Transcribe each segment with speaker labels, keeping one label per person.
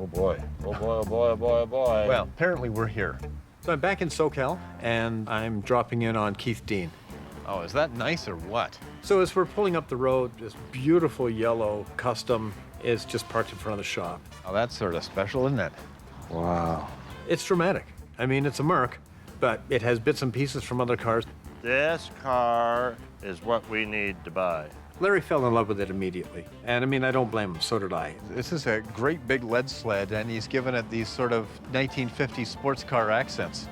Speaker 1: Oh boy, oh boy, oh boy, oh boy, oh boy.
Speaker 2: Well, apparently we're here. So I'm back in SoCal, and I'm dropping in on Keith Dean. Oh, is that nice or what? So as we're pulling up the road, this beautiful yellow custom is just parked in front of the shop. Oh, that's sort of special, isn't it?
Speaker 1: Wow.
Speaker 2: It's dramatic. I mean, it's a Merc, but it has bits and pieces from other cars.
Speaker 1: This car is what we need to buy.
Speaker 2: Larry fell in love with it immediately. And I mean, I don't blame him, so did I.
Speaker 3: This is a great big lead sled, and he's given it these sort of 1950s sports car accents.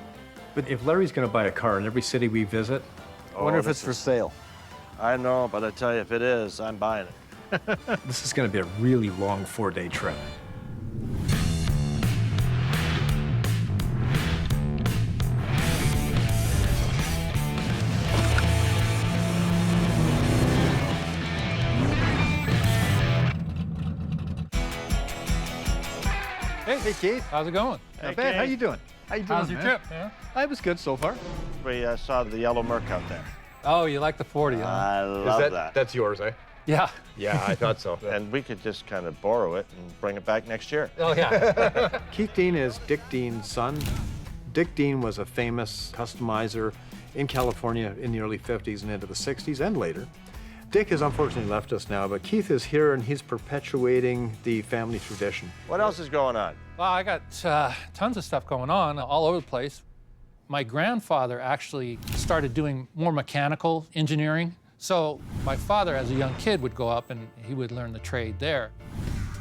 Speaker 2: But if Larry's gonna buy a car in every city we visit,
Speaker 3: I wonder if it's for sale.
Speaker 1: I know, but I tell you, if it is, I'm buying it.
Speaker 2: this is gonna be a really long 4-day trip. Hey, Keith.
Speaker 4: How's it going?
Speaker 2: Not bad. How you doing? How you doing,
Speaker 4: How's your
Speaker 2: man?
Speaker 4: trip, man?
Speaker 2: I was good so far.
Speaker 1: We saw the yellow Merc out there.
Speaker 4: Oh, you like the 40, huh?
Speaker 1: I love that.
Speaker 2: That's yours, eh?
Speaker 4: Yeah.
Speaker 2: Yeah, I thought so.
Speaker 1: And we could just kind of borrow it and bring it back next year.
Speaker 4: Oh, yeah.
Speaker 2: Keith Dean is Dick Dean's son. Dick Dean was a famous customizer in California in the early 50s and into the 60s and later. Dick has unfortunately left us now, but Keith is here and he's perpetuating the family tradition.
Speaker 1: What else is going on?
Speaker 4: Well, I got tons of stuff going on all over the place. My grandfather actually started doing more mechanical engineering. So my father, as a young kid, would go up and he would learn the trade there.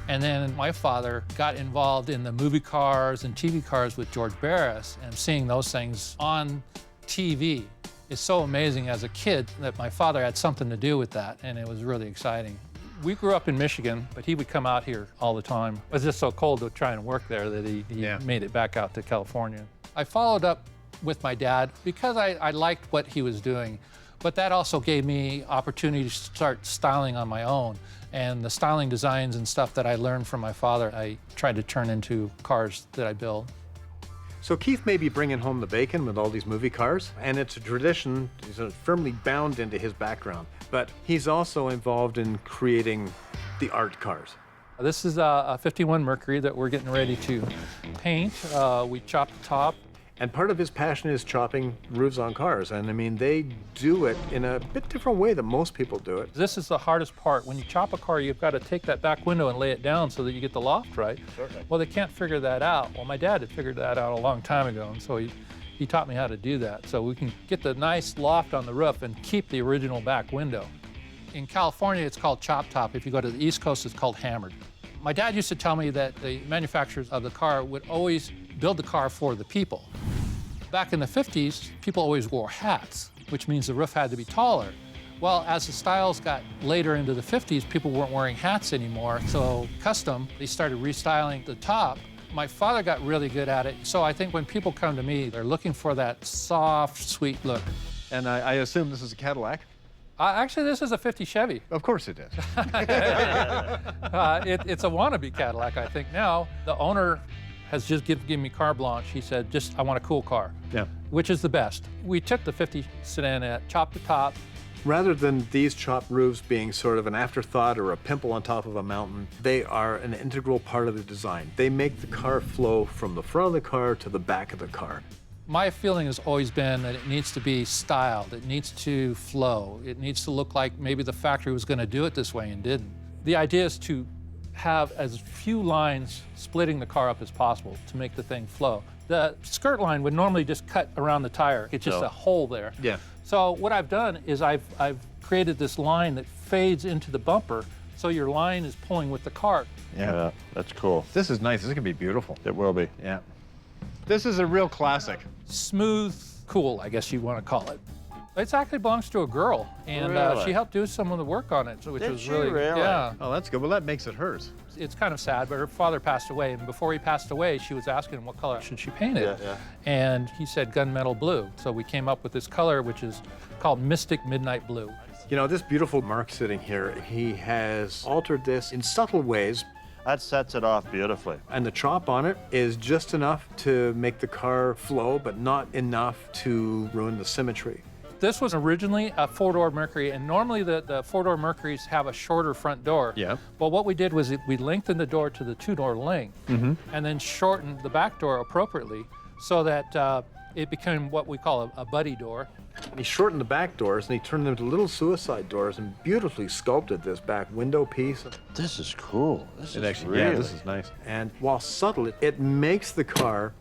Speaker 4: And then my father got involved in the movie cars and TV cars with George Barris, and seeing those things on TV is so amazing as a kid that my father had something to do with that, and it was really exciting. We grew up in Michigan, but he would come out here all the time. It was just so cold to try and work there that he made it back out to California. I followed up with my dad because I liked what he was doing, but that also gave me opportunity to start styling on my own. And the styling designs and stuff that I learned from my father, I tried to turn into cars that I build.
Speaker 2: So Keith may be bringing home the bacon with all these movie cars, and it's a tradition, he's firmly bound into his background, but he's also involved in creating the art cars.
Speaker 4: This is a 51 Mercury that we're getting ready to paint. We chopped the top.
Speaker 2: And part of his passion is chopping roofs on cars, and I mean, they do it in a bit different way than most people do it.
Speaker 4: This is the hardest part. When you chop a car, you've got to take that back window and lay it down so that you get the loft right.
Speaker 1: Certainly.
Speaker 4: Well, they can't figure that out. Well, my dad had figured that out a long time ago, and so he taught me how to do that. So we can get the nice loft on the roof and keep the original back window. In California, it's called chop top. If you go to the East Coast, it's called hammered. My dad used to tell me that the manufacturers of the car would always build the car for the people. Back in the 50s, people always wore hats, which means the roof had to be taller. Well, as the styles got later into the 50s, people weren't wearing hats anymore, so custom, they started restyling the top. My father got really good at it, so I think when people come to me, they're looking for that soft, sweet look.
Speaker 3: And I assume this is a Cadillac?
Speaker 4: Actually, this is a 50 Chevy.
Speaker 3: Of course it is.
Speaker 4: It's a wannabe Cadillac, I think now. The owner has just given me carte blanche. He said, I want a cool car.
Speaker 2: Yeah.
Speaker 4: Which is the best. We took the 50 sedanette, chopped the top.
Speaker 2: Rather than these chopped roofs being sort of an afterthought or a pimple on top of a mountain, they are an integral part of the design. They make the car flow from the front of the car to the back of the car.
Speaker 4: My feeling has always been that it needs to be styled. It needs to flow. It needs to look like maybe the factory was going to do it this way and didn't. The idea is to have as few lines splitting the car up as possible to make the thing flow. The skirt line would normally just cut around the tire. It's just a hole there.
Speaker 2: Yeah.
Speaker 4: So what I've done is I've created this line that fades into the bumper, so your line is pulling with the cart.
Speaker 1: Yeah, that's cool.
Speaker 3: This is nice. This is gonna be beautiful.
Speaker 1: It will be.
Speaker 3: Yeah. This is a real classic.
Speaker 4: Smooth, cool, I guess you want to call it. It actually belongs to a girl, and
Speaker 1: Really?
Speaker 4: she helped do some of the work on it, which
Speaker 1: Did
Speaker 4: was
Speaker 1: she
Speaker 4: really,
Speaker 1: really?
Speaker 4: yeah.
Speaker 3: Oh, that's good. Well, that makes it hers.
Speaker 4: It's kind of sad, but her father passed away, and before he passed away, she was asking him what color should she paint it.
Speaker 1: Yeah.
Speaker 4: And he said gunmetal blue. So we came up with this color, which is called Mystic Midnight Blue.
Speaker 2: You know, this beautiful Mark sitting here, he has altered this in subtle ways,
Speaker 1: That sets it off beautifully.
Speaker 2: and the chop on it is just enough to make the car flow, but not enough to ruin the symmetry.
Speaker 4: This was originally a four-door Mercury, and normally the four-door Mercuries have a shorter front door.
Speaker 2: Yeah.
Speaker 4: Well, what we did was we lengthened the door to the two-door length, and then shortened the back door appropriately so that it became what we call a buddy door.
Speaker 2: He shortened the back doors and he turned them into little suicide doors and beautifully sculpted this back window piece.
Speaker 1: This is cool. This is
Speaker 2: Actually,
Speaker 1: really...
Speaker 2: yeah, this is nice. And while subtle, it makes the car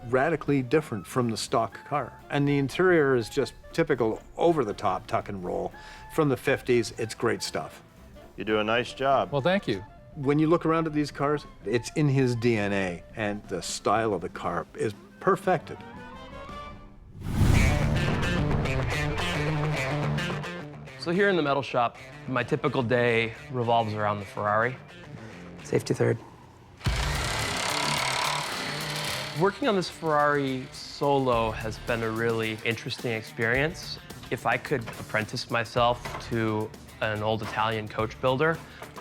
Speaker 2: radically different from the stock car. And the interior is just typical over-the-top tuck and roll from the 50s. It's great stuff.
Speaker 1: You do a nice job.
Speaker 4: Well, thank you.
Speaker 2: When you look around at these cars, it's in his DNA, and the style of the car is perfected.
Speaker 5: So here in the metal shop, my typical day revolves around the Ferrari.
Speaker 6: Safety third.
Speaker 5: Working on this Ferrari solo has been a really interesting experience. If I could apprentice myself to an old Italian coach builder,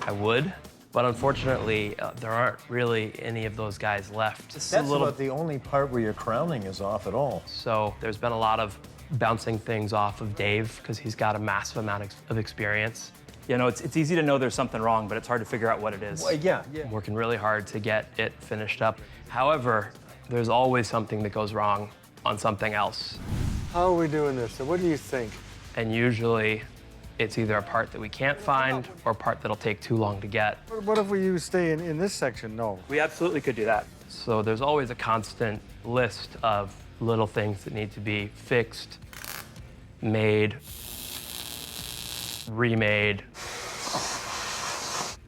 Speaker 5: I would. But unfortunately, there aren't really any of those guys left.
Speaker 2: That's about the only part where your crowning is off at all.
Speaker 5: So there's been a lot of bouncing things off of Dave because he's got a massive amount of experience.
Speaker 6: You know, it's easy to know there's something wrong, but it's hard to figure out what it is.
Speaker 2: Well, yeah.
Speaker 5: I'm working really hard to get it finished up. However, there's always something that goes wrong on something else.
Speaker 7: How are we doing this? So what do you think?
Speaker 5: And usually, it's either a part that we can't find or a part that'll take too long to get.
Speaker 7: What if we stay in this section? No.
Speaker 6: We absolutely could do that.
Speaker 5: So there's always a constant list of little things that need to be fixed, made, remade,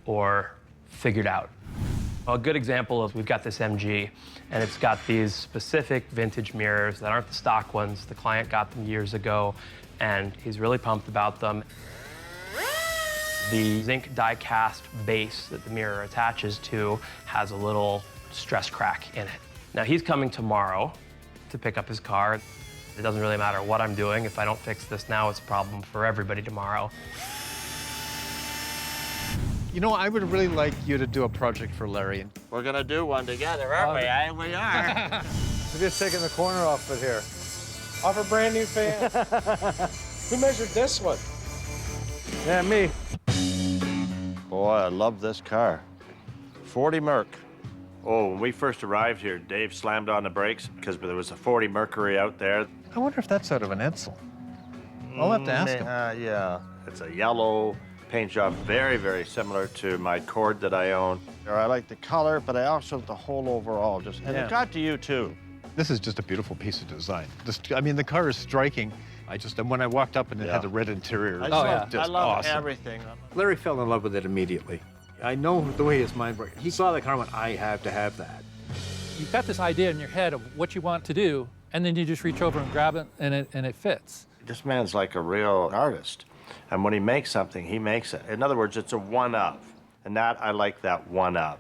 Speaker 5: or figured out. A good example is we've got this MG, and it's got these specific vintage mirrors that aren't the stock ones. The client got them years ago, and he's really pumped about them. The zinc die-cast base that the mirror attaches to has a little stress crack in it. Now, he's coming tomorrow to pick up his car. It doesn't really matter what I'm doing. If I don't fix this now, it's a problem for everybody tomorrow.
Speaker 3: You know, I would really like you to do a project for Larry.
Speaker 1: We're gonna do one together, aren't we? Eh? We are.
Speaker 7: We're just taking the corner off it here. Off a brand new fan. Who measured this one? Yeah, me.
Speaker 1: Boy, I love this car. 40 Merc. Oh, when we first arrived here, Dave slammed on the brakes because there was a 40 Mercury out there.
Speaker 3: I wonder if that's out of an Edsel. I'll have to ask him.
Speaker 1: Yeah. It's a yellow paint job, very, very similar to my Cord that I own. I like the color, but I also like the whole overall. And it got to you, too.
Speaker 3: This is just a beautiful piece of design. I mean, the car is striking. When I walked up and it had the red interior, it was just
Speaker 1: I love
Speaker 3: awesome.
Speaker 1: everything.
Speaker 2: Larry fell in love with it immediately. I know the way his mind works. He saw the car and went, I have to have that.
Speaker 4: You've got this idea in your head of what you want to do, and then you just reach over and grab it, and it fits.
Speaker 1: This man's like a real artist. And when he makes something, he makes it. In other words, it's a one-of. And I like that one-of.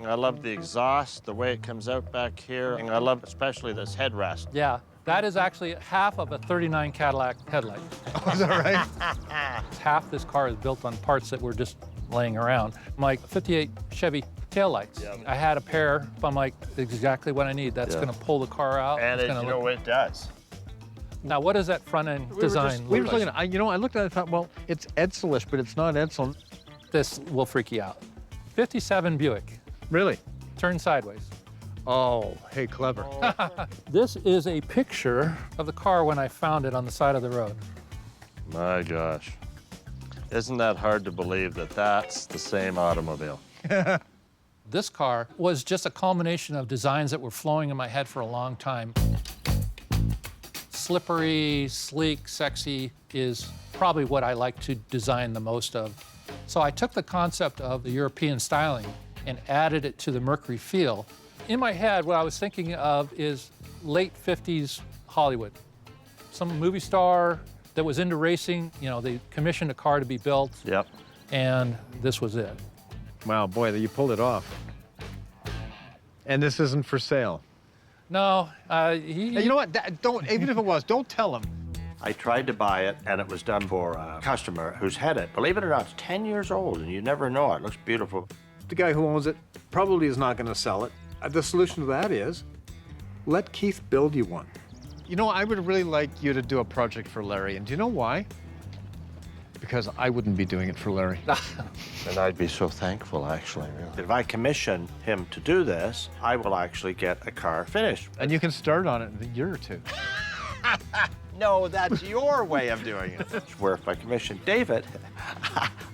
Speaker 1: I love the exhaust, the way it comes out back here. And I love especially this headrest.
Speaker 4: Yeah, that is actually half of a 39 Cadillac headlight.
Speaker 3: Oh, is that right?
Speaker 4: Half this car is built on parts that were just laying around. Like 58 Chevy taillights. Yeah. I had a pair, I'm like, exactly what I need. That's gonna pull the car out.
Speaker 1: And you know what it does?
Speaker 4: Now, what does that front end design
Speaker 3: We
Speaker 4: look
Speaker 3: were
Speaker 4: like?
Speaker 3: looking at, I looked at it and thought, well, it's Edsel-ish, but it's not Edsel.
Speaker 4: This will freak you out. 57 Buick,
Speaker 3: Really?
Speaker 4: turn sideways.
Speaker 3: Oh, hey, clever.
Speaker 4: This is a picture of the car when I found it on the side of the road.
Speaker 1: My gosh. Isn't that hard to believe that that's the same automobile?
Speaker 4: This car was just a culmination of designs that were flowing in my head for a long time. Slippery, sleek, sexy is probably what I like to design the most of. So I took the concept of the European styling and added it to the Mercury feel. In my head, what I was thinking of is late 50s Hollywood. Some movie star that was into racing, they commissioned a car to be built.
Speaker 1: Yep.
Speaker 4: And this was it.
Speaker 3: Wow, boy, you pulled it off. And this isn't for sale.
Speaker 4: No,
Speaker 3: Hey, you know what? Don't, even if it was, don't tell him.
Speaker 1: I tried to buy it, and it was done for a customer who's had it. Believe it or not, it's 10 years old, and you never know. It looks beautiful.
Speaker 2: The guy who owns it probably is not going to sell it. The solution to that is let Keith build you one.
Speaker 3: You know, I would really like you to do a project for Larry, and do you know why? Because I wouldn't be doing it for Larry.
Speaker 1: And I'd be so thankful, actually. Really. If I commission him to do this, I will actually get a car finished.
Speaker 3: And you can start on it in a year or two.
Speaker 1: No, that's your way of doing it. Where if I commission David,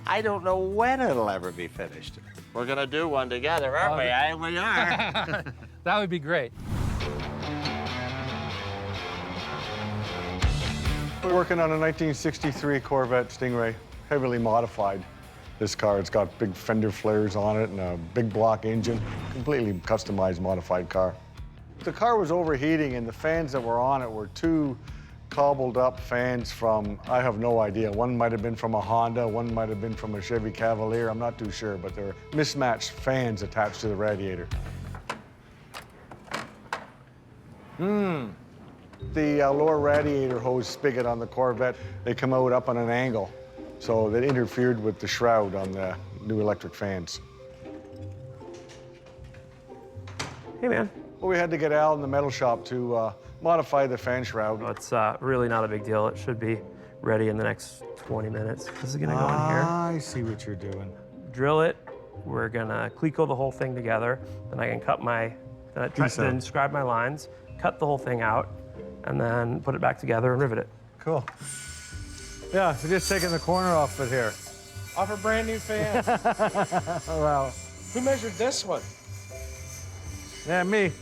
Speaker 1: I don't know when it'll ever be finished. We're gonna do one together, aren't we? Eh? We are.
Speaker 4: That would be great.
Speaker 8: We're working on a 1963 Corvette Stingray, heavily modified. This car, it's got big fender flares on it and a big block engine, completely customized, modified car. The car was overheating and the fans that were on it were two cobbled up fans from, I have no idea. One might have been from a Honda, one might have been from a Chevy Cavalier, I'm not too sure, but they're mismatched fans attached to the radiator. The lower radiator hose spigot on the Corvette, they come out up on an angle, so that interfered with the shroud on the new electric fans.
Speaker 5: Hey, man.
Speaker 8: Well, we had to get Al in the metal shop to modify the fan shroud.
Speaker 5: Oh, it's really not a big deal. It should be ready in the next 20 minutes. This is gonna go in here.
Speaker 8: I see what you're doing.
Speaker 5: Drill it. We're gonna cleco the whole thing together. Then I can cut my, then scribe my lines, cut the whole thing out, and then put it back together and rivet it.
Speaker 8: Cool. Yeah, so just taking the corner off it here.
Speaker 7: Off a brand new fan.
Speaker 8: Wow.
Speaker 7: Who measured this one?
Speaker 8: Yeah, me.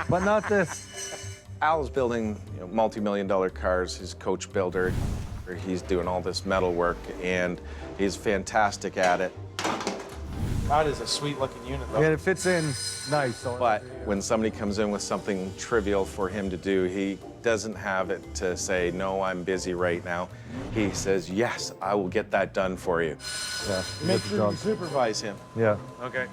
Speaker 8: But not this.
Speaker 9: Al's building multi-million-dollar cars. He's a coach builder. He's doing all this metal work, and he's fantastic at it.
Speaker 7: That is a sweet-looking unit, though.
Speaker 8: Yeah, it fits in nice.
Speaker 9: But when somebody comes in with something trivial for him to do, he doesn't have it to say, no, I'm busy right now. He says, yes, I will get that done for you.
Speaker 8: Yeah,
Speaker 9: Make sure you supervise him.
Speaker 8: Yeah.
Speaker 9: Okay.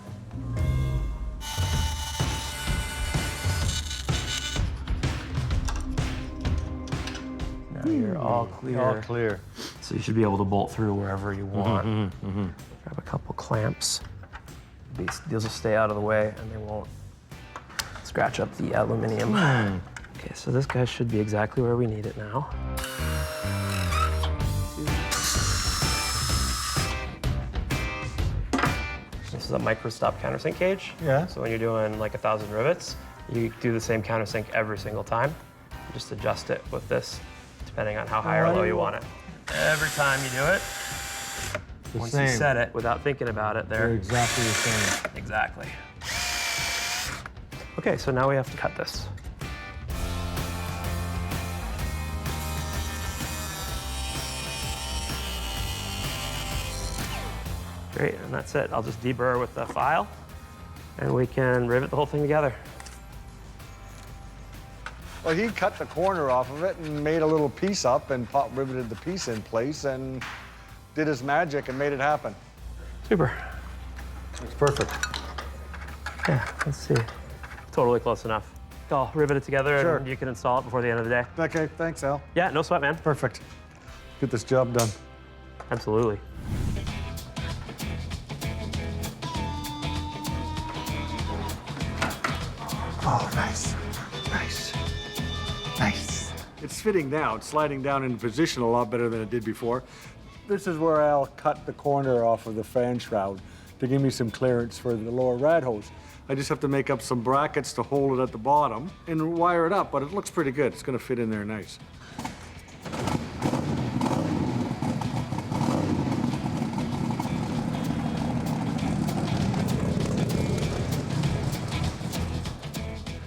Speaker 5: Now you're all clear.
Speaker 8: All clear.
Speaker 5: So you should be able to bolt through wherever you want. Grab a couple clamps. These will stay out of the way and they won't scratch up the aluminum. Okay, so this guy should be exactly where we need it now. This is a micro stop countersink cage.
Speaker 8: Yeah.
Speaker 5: So when you're doing like 1,000 rivets, you do the same countersink every single time. You just adjust it with this, depending on how high or low you want it. Every time you do it, once you set it without thinking about it,
Speaker 8: They're
Speaker 5: they're
Speaker 8: exactly the same.
Speaker 5: exactly. Okay, so now we have to cut this. Great, and that's it. I'll just deburr with the file, and we can rivet the whole thing together.
Speaker 8: Well, he cut the corner off of it and made a little piece up and riveted the piece in place and did his magic and made it happen.
Speaker 5: Super.
Speaker 8: It's perfect.
Speaker 5: Yeah, let's see. Totally close enough. I'll rivet it together
Speaker 8: Sure.
Speaker 5: and you can install it before the end of the day.
Speaker 8: Okay, thanks, Al.
Speaker 5: Yeah, no sweat, man.
Speaker 8: Perfect. Get this job done.
Speaker 5: Absolutely.
Speaker 8: Oh, nice. Nice. Nice. It's fitting now. It's sliding down in position a lot better than it did before. This is where Al cut the corner off of the fan shroud to give me some clearance for the lower rad hose. I just have to make up some brackets to hold it at the bottom and wire it up, but it looks pretty good. It's gonna fit in there nice.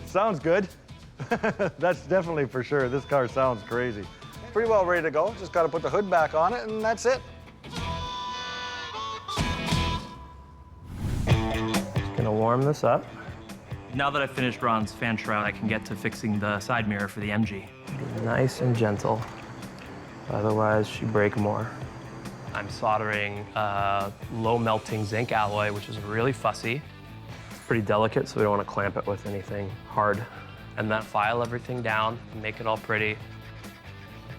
Speaker 8: Sounds good. That's definitely for sure. This car sounds crazy. Pretty well ready to go. Just got to put the hood back on it, and that's it.
Speaker 5: Just gonna warm this up.
Speaker 6: Now that I've finished Ron's fan shroud, I can get to fixing the side mirror for the MG.
Speaker 5: Be nice and gentle. Otherwise, you break more. I'm soldering low melting zinc alloy, which is really fussy. It's pretty delicate, so we don't want to clamp it with anything hard. And then file everything down and make it all pretty.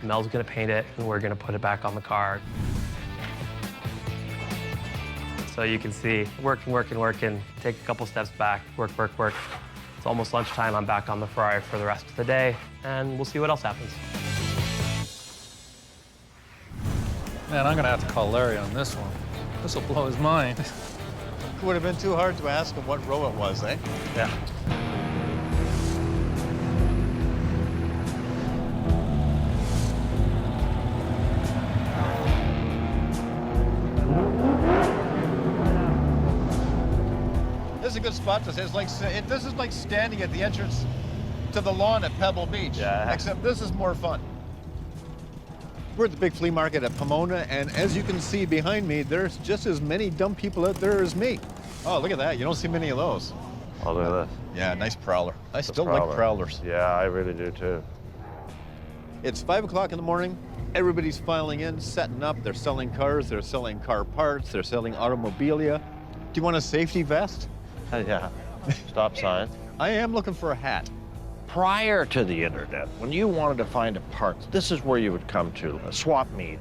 Speaker 5: Mel's gonna paint it, and we're gonna put it back on the car. So you can see, working, take a couple steps back, work, It's almost lunchtime. I'm back on the Ferrari for the rest of the day, and we'll see what else happens.
Speaker 4: Man, I'm gonna have to call Larry on this one. This will blow his mind.
Speaker 3: It would have been too hard to ask him what row it was, eh?
Speaker 4: Yeah.
Speaker 3: This is a good spot to say. It's like this is like standing at the entrance to the lawn at Pebble Beach.
Speaker 1: Yeah.
Speaker 3: Except this is more fun. We're at the big flea market at Pomona, and as you can see behind me, there's just as many dumb people out there as me. Oh, look at that. You don't see many of those.
Speaker 1: Oh, look at this.
Speaker 3: Yeah, nice prowler. I still
Speaker 1: prowler.
Speaker 3: like prowlers.
Speaker 1: Yeah, I really do too.
Speaker 3: It's 5 o'clock in the morning. Everybody's filing in, setting up. They're selling cars. They're selling car parts. They're selling automobilia. Do you want a safety vest?
Speaker 1: Yeah. Stop sign.
Speaker 3: I am looking for a hat.
Speaker 1: Prior to the internet, when you wanted to find a part, this is where you would come to, a swap meet.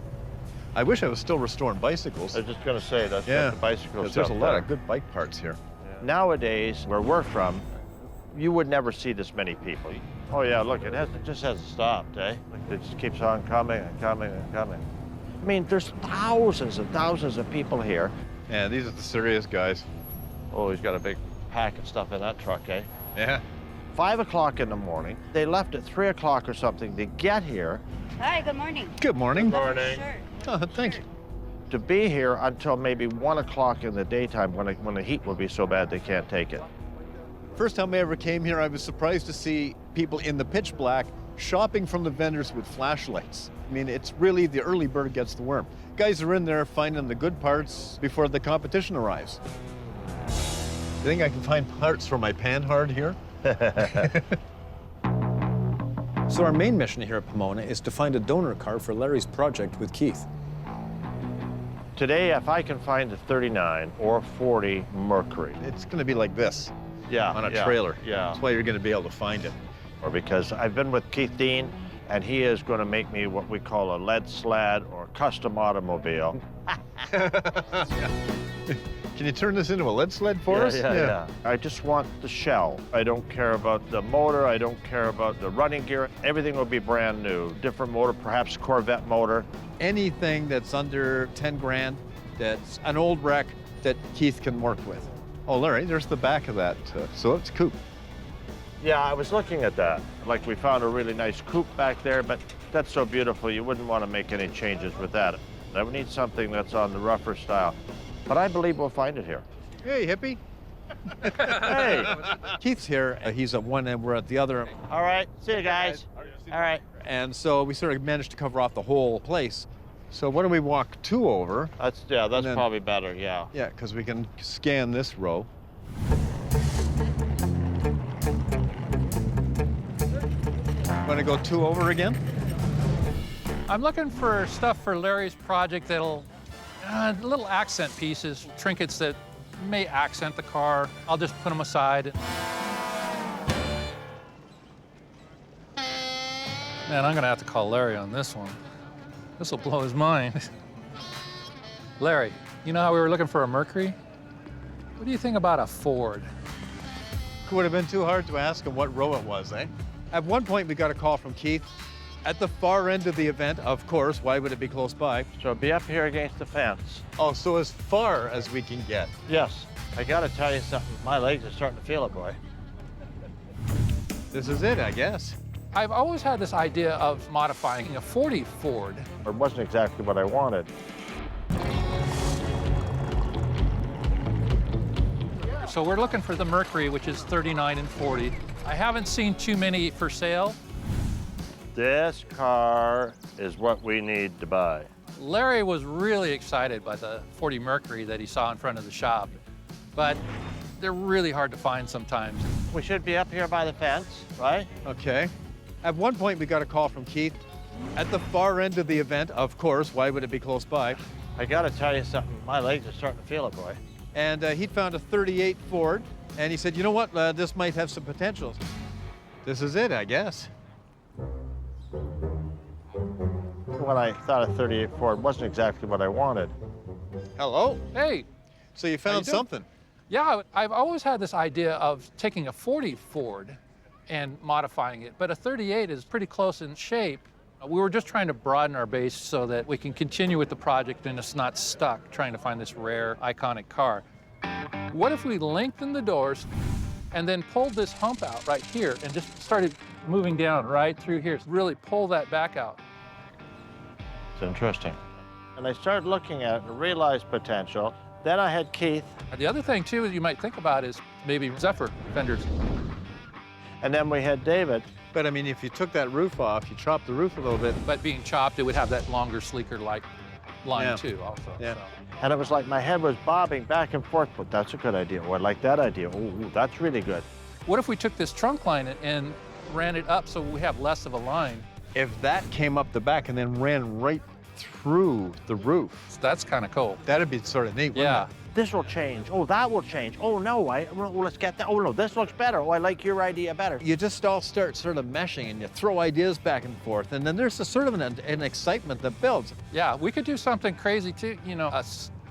Speaker 3: I wish I was still restoring bicycles.
Speaker 1: I was just going to say, that's
Speaker 3: Yeah,
Speaker 1: the bicycle
Speaker 3: 'cause
Speaker 1: stuff
Speaker 3: there's a lot
Speaker 1: there.
Speaker 3: of good bike parts here.
Speaker 1: Nowadays, where we're from, you would never see this many people. Oh yeah, look, it just hasn't stopped, eh? It just keeps on coming and coming and coming. I mean, there's thousands and thousands of people here.
Speaker 3: Yeah, these are the serious guys.
Speaker 1: Oh, he's got a big pack of stuff in that truck, eh?
Speaker 3: Yeah.
Speaker 1: 5 o'clock in the morning. They left at 3 o'clock or something to get here.
Speaker 10: Hi, good morning.
Speaker 3: Good morning.
Speaker 1: Morning.
Speaker 10: Sure.
Speaker 3: Oh, thank you.
Speaker 1: To be here until maybe 1 o'clock in the daytime when the heat will be so bad they can't take it.
Speaker 3: First time I ever came here, I was surprised to see people in the pitch black shopping from the vendors with flashlights. I mean, it's really the early bird gets the worm. Guys are in there finding the good parts before the competition arrives. You think I can find parts for my Panhard here?
Speaker 2: So our main mission here at Pomona is to find a donor car for Larry's project with Keith.
Speaker 1: Today, if I can find a 39 or 40 Mercury.
Speaker 3: It's going to be like this.
Speaker 1: Yeah,
Speaker 3: on a
Speaker 1: yeah,
Speaker 3: trailer.
Speaker 1: Yeah.
Speaker 3: That's why you're going to be able to find it.
Speaker 1: Or because I've been with Keith Dean, and he is going to make me what we call a lead sled or custom automobile.
Speaker 3: Can you turn this into a lead sled for us?
Speaker 1: Yeah. I just want the shell. I don't care about the motor. I don't care about the running gear. Everything will be brand new. Different motor, perhaps Corvette motor.
Speaker 3: Anything that's under 10 grand, that's an old wreck that Keith can work with. Oh, Larry, there's the back of that. So it's coupe.
Speaker 1: Yeah, I was looking at that. Like, we found a really nice coupe back there, but that's so beautiful, you wouldn't want to make any changes with that. I would need something that's on the rougher style. But I believe we'll find it here.
Speaker 3: Hey, hippie.
Speaker 1: Hey!
Speaker 3: Keith's here. He's at one end, we're at the other.
Speaker 1: All right, see you guys. All right.
Speaker 3: And so we sort of managed to cover off the whole place. So why don't we walk 2 over?
Speaker 1: That's probably better, yeah.
Speaker 3: Yeah, because we can scan this row. Want to go 2 over again?
Speaker 4: I'm looking for stuff for Larry's project that'll, little accent pieces, trinkets that may accent the car. I'll just put them aside. Man, I'm gonna have to call Larry on this one. This will blow his mind. Larry, you know how we were looking for a Mercury? What do you think about a Ford?
Speaker 3: It would have been too hard to ask him what row it was, eh? At one point, we got a call from Keith. At the far end of the event, of course, why would it be close by?
Speaker 1: So be up here against the fence.
Speaker 3: Oh, so as far as we can get.
Speaker 1: Yes. I gotta tell you something. My legs are starting to feel it, boy.
Speaker 3: This is it, I guess.
Speaker 4: I've always had this idea of modifying a 40 Ford.
Speaker 1: It wasn't exactly what I wanted.
Speaker 4: So we're looking for the Mercury, which is 39 and 40. I haven't seen too many for sale.
Speaker 1: This car is what we need to buy.
Speaker 4: Larry was really excited by the 40 Mercury that he saw in front of the shop, but they're really hard to find sometimes.
Speaker 1: We should be up here by the fence, right?
Speaker 3: Okay. At one point, we got a call from Keith. At the far end of the event, of course, why would it be close by?
Speaker 1: I gotta tell you something. My legs are starting to feel it, boy.
Speaker 3: And he'd found a 38 Ford, and he said, you know what, this might have some potential. This is it, I guess.
Speaker 1: When I thought a 38 Ford wasn't exactly what I wanted.
Speaker 3: Hello.
Speaker 4: Hey,
Speaker 3: So you found
Speaker 4: doing?
Speaker 3: something.
Speaker 4: Yeah, I've always had this idea of taking a 40 Ford and modifying it, but a 38 is pretty close in shape. We were just trying to broaden our base so that we can continue with the project and it's not stuck trying to find this rare, iconic car. What if we lengthened the doors and then pulled this hump out right here and just started moving down right through here? Really pull that back out.
Speaker 1: It's interesting. And I started looking at it and realized potential. Then I had Keith.
Speaker 4: The other thing, too, you might think about is maybe Zephyr fenders.
Speaker 1: And then we had David.
Speaker 2: But I mean, if you took that roof off, you chopped the roof a little bit.
Speaker 4: But being chopped, it would have that longer, sleeker line, too, also.
Speaker 2: Yeah.
Speaker 4: So.
Speaker 1: And it was like my head was bobbing back and forth, but that's a good idea. Oh, I like that idea. Oh, that's really good.
Speaker 4: What if we took this trunk line and ran it up so we have less of a line?
Speaker 3: If that came up the back and then ran right through the roof,
Speaker 4: So that's kind of cool.
Speaker 3: that'd be sort of neat, wouldn't
Speaker 4: Yeah.
Speaker 3: it?
Speaker 1: This will change. Oh, that will change. Oh, no, let's get that. Oh, no, this looks better. Oh, I like your idea better.
Speaker 3: You just all start sort of meshing and you throw ideas back and forth, and then there's a sort of an excitement that builds.
Speaker 4: Yeah, we could do something crazy, too. You know, a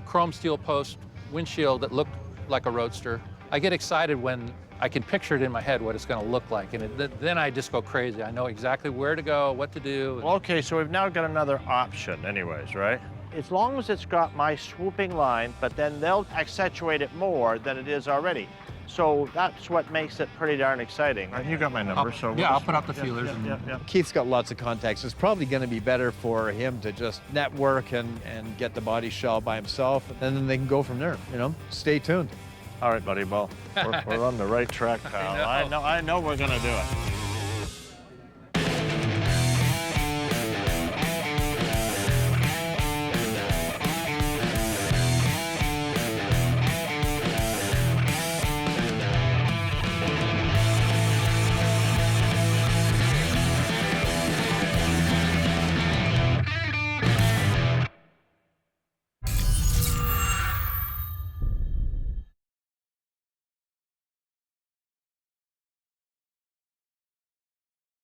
Speaker 4: chrome steel post windshield that looked like a Roadster. I get excited when I can picture it in my head what it's going to look like, and then I just go crazy. I know exactly where to go, what to do.
Speaker 1: Well, okay, so we've now got another option anyways, right? As long as it's got my swooping line, but then they'll accentuate it more than it is already. So that's what makes it pretty darn exciting. And you got my number, so we'll
Speaker 4: yeah, I'll
Speaker 1: just-
Speaker 4: put out the feelers.
Speaker 3: Keith's got lots of contacts. It's probably going to be better for him to just network and get the body shell by himself, and then they can go from there, you know? Stay tuned.
Speaker 1: All right, buddy, well, we're on the right track, pal. I know we're gonna do it.